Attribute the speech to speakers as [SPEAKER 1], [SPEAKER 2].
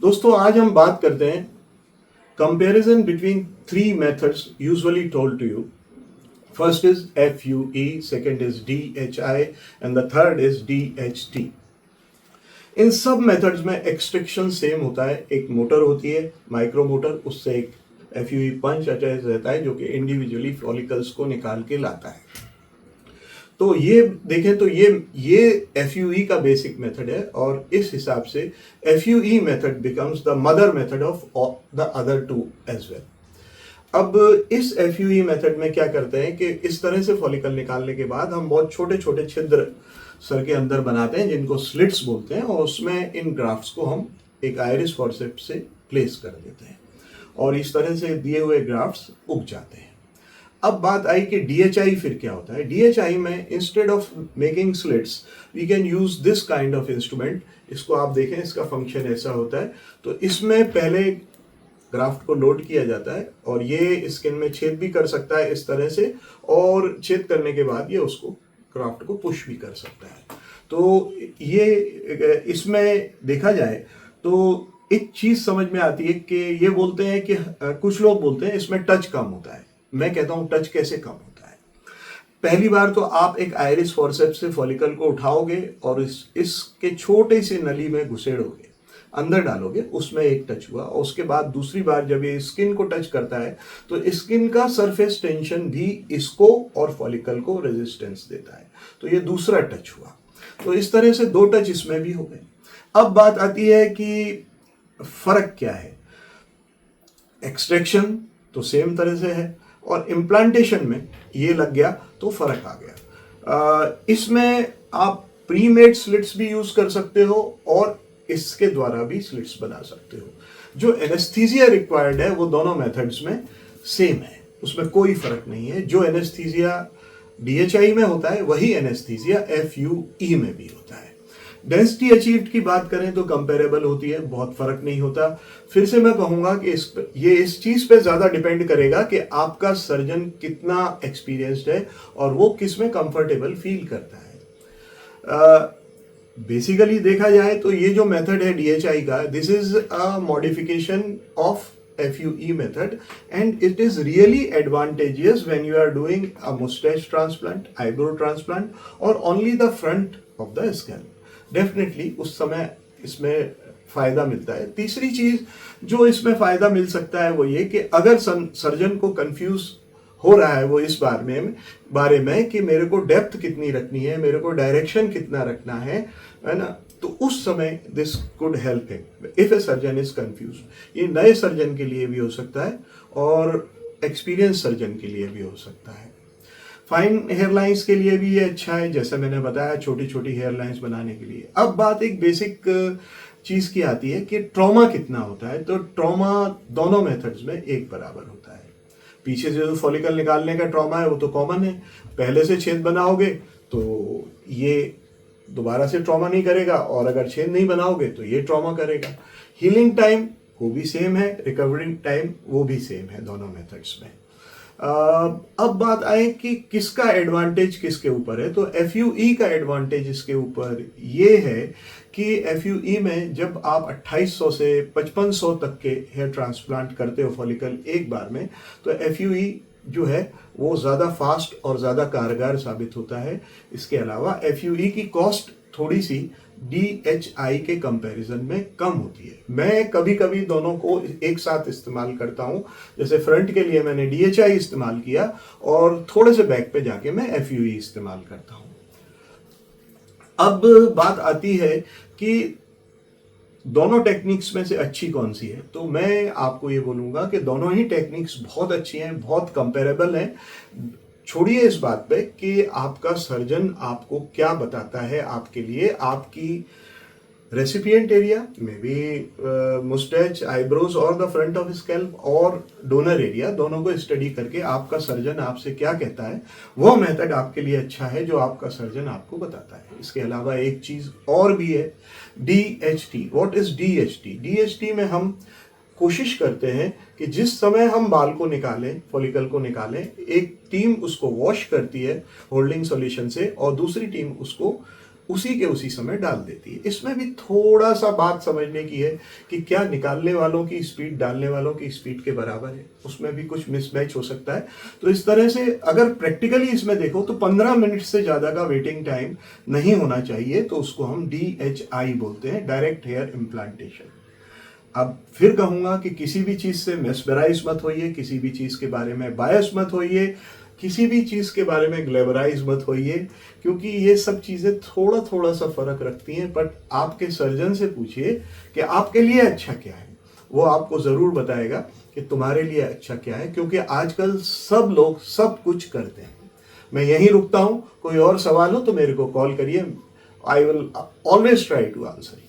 [SPEAKER 1] दोस्तों आज हम बात करते हैं comparison between three methods usually told to you. First is FUE, second is DHI and the third is DHT. इन सब मेथड्स में एक्सट्रैक्शन सेम होता है. एक मोटर होती है माइक्रो मोटर, उससे एक FUE पंच अटैच रहता है जो कि इंडिविजुअली फॉलिकल्स को निकाल के लाता है. तो ये देखें तो ये FUE का बेसिक मेथड है और इस हिसाब से FUE method becomes the mother method of the other two as well. अब इस FUE मेथड में क्या करते हैं कि इस तरह से फॉलिकल निकालने के बाद हम बहुत छोटे छोटे छिद्र सर के अंदर बनाते हैं जिनको स्लिट्स बोलते हैं, और उसमें इन ग्राफ्ट्स को हम एक आयरिस फॉर्सेप्स से प्लेस कर देते हैं और इस तरह से दिए हुए ग्राफ्ट्स उग जाते हैं. अब बात आई कि DHI फिर क्या होता है. DHI में instead of making slits we can use this kind of instrument. इसको आप देखें, इसका फंक्शन ऐसा होता है. तो इसमें पहले ग्राफ्ट को लोड किया जाता है और ये स्किन में छेद भी कर सकता है इस तरह से, और छेद करने के बाद ये उसको ग्राफ्ट को पुश भी कर सकता है. तो ये इसमें देखा जाए तो एक चीज समझ में आती है कि ये बोलते हैं कि कुछ लोग बोलते हैं इसमें टच कम होता है. मैं कहता हूं टच कैसे कम होता है. पहली बार तो आप एक आयरिस फॉर्सेप्स से फॉलिकल को उठाओगे और इसके छोटे से नली में घुसेड़ोगे, अंदर डालोगे, उसमें एक टच हुआ. और उसके बाद दूसरी बार जब ये स्किन को टच करता है तो स्किन का सरफेस टेंशन भी इसको और फॉलिकल को रेजिस्टेंस देता है, तो ये दूसरा टच हुआ. तो इस तरह से दो टच इसमें भी हो गए. अब बात आती है कि फर्क क्या है. एक्सट्रैक्शन तो सेम तरह से है और इम्प्लांटेशन में ये लग गया तो फर्क आ गया. इसमें आप प्री मेड स्लिट्स भी यूज कर सकते हो और इसके द्वारा भी स्लिट्स बना सकते हो. जो एनेस्थीसिया रिक्वायर्ड है वो दोनों मेथड्स में सेम है, उसमें कोई फर्क नहीं है. जो एनेस्थीसिया DHI में होता है वही एनेस्थीसिया FUE में भी होता है. डेंसिटी अचीव्ड की बात करें तो कंपेरेबल होती है, बहुत फर्क नहीं होता. फिर से मैं कहूंगा कि ये इस चीज पे ज्यादा डिपेंड करेगा कि आपका सर्जन कितना एक्सपीरियंस्ड है और वो किस में कंफर्टेबल फील करता है. बेसिकली देखा जाए तो ये जो मेथड है DHI का, this is a modification of FUE method and it is really advantageous when you are doing a moustache transplant, eyebrow transplant और only the front of the scalp. Definitely उस समय इसमें फायदा मिलता है. तीसरी चीज जो इसमें फायदा मिल सकता है वो ये कि अगर सर्जन को कंफ्यूज हो रहा है वो इस बारे में कि मेरे को डेप्थ कितनी रखनी है, मेरे को डायरेक्शन कितना रखना है ना, तो उस समय this could help him if a surgeon is confuse. ये नए सर्जन के लिए भी हो सकता है और एक्सपीरियंस सर्जन के लिए भी हो सकता है. फाइन हेयरलाइंस के लिए भी ये अच्छा है, जैसे मैंने बताया, छोटी छोटी हेयरलाइंस बनाने के लिए. अब बात एक बेसिक चीज की आती है कि ट्रॉमा कितना होता है. तो ट्रॉमा दोनों मेथड्स में एक बराबर होता है. पीछे से जो फॉलिकल निकालने का ट्रॉमा है वो तो कॉमन है. पहले से छेद बनाओगे तो ये दोबारा से ट्रॉमा नहीं करेगा, और अगर छेद नहीं बनाओगे तो ये ट्रॉमा करेगा. हीलिंग टाइम वो भी सेम है, रिकवरिंग टाइम वो भी सेम है दोनों मेथड्स में. अब बात आए कि किसका एडवांटेज किसके ऊपर है. तो FUE का एडवांटेज इसके ऊपर ये है कि FUE में जब आप 2800 से 5500 तक के हेयर ट्रांसप्लांट करते हो फॉलिकल एक बार में, तो FUE जो है वो ज़्यादा फास्ट और ज़्यादा कारगर साबित होता है. इसके अलावा FUE की कॉस्ट थोड़ी सी DHI के कंपैरिजन में कम होती है. मैं कभी कभी दोनों को एक साथ इस्तेमाल करता हूं. जैसे फ्रंट के लिए मैंने DHI इस्तेमाल किया और थोड़े से बैक पे जाके मैं FUE इस्तेमाल करता हूं. अब बात आती है कि दोनों टेक्निक्स में से अच्छी कौन सी है. तो मैं आपको ये बोलूंगा कि दोनों ही टेक्निक्स बहुत अच्छी हैं, बहुत कंपेरेबल हैं. छोड़िए इस बात पे कि आपका सर्जन आपको क्या बताता है आपके लिए. आपकी रेसिपिएंट एरिया में भी मुस्टैच, आईब्रोज और द फ्रंट ऑफ स्कैल्प और डोनर एरिया, दोनों को स्टडी करके आपका सर्जन आपसे क्या कहता है वो मेथड आपके लिए अच्छा है जो आपका सर्जन आपको बताता है. इसके अलावा एक चीज और भी है, DHT. What is DHT? DHT में हम कोशिश करते हैं कि जिस समय हम बाल को निकालें, फॉलिकल को निकालें, एक टीम उसको वॉश करती है होल्डिंग सॉल्यूशन से और दूसरी टीम उसको उसी के उसी समय डाल देती है। इसमें भी थोड़ा सा बात समझने की है कि क्या निकालने वालों की स्पीड डालने वालों की स्पीड के बराबर है, उसमें भी कुछ मिसमैच हो सकता है। तो इस तरह से अगर प्रैक्टिकली इसमें देखो तो 15 मिनट से ज़्यादा का वेटिंग टाइम नहीं होना चाहिए, तो उसको हम DHI बोलते हैं, डायरेक्ट हेयर इम्प्लांटेशन। अब फिर कहूँगा कि किसी भी चीज़ से मेस्मराइज मत होइए, किसी भी चीज़ के बारे में बायस मत होइए, किसी भी चीज़ के बारे में ग्लैमराइज मत होइए, क्योंकि ये सब चीज़ें थोड़ा थोड़ा सा फ़र्क रखती हैं। बट आपके सर्जन से पूछिए कि आपके लिए अच्छा क्या है, वो आपको ज़रूर बताएगा कि तुम्हारे लिए अच्छा क्या है, क्योंकि आजकल सब लोग सब कुछ करते हैं। मैं यहीं रुकता हूँ, कोई और सवाल हो तो मेरे को कॉल करिए, I will always try to answer.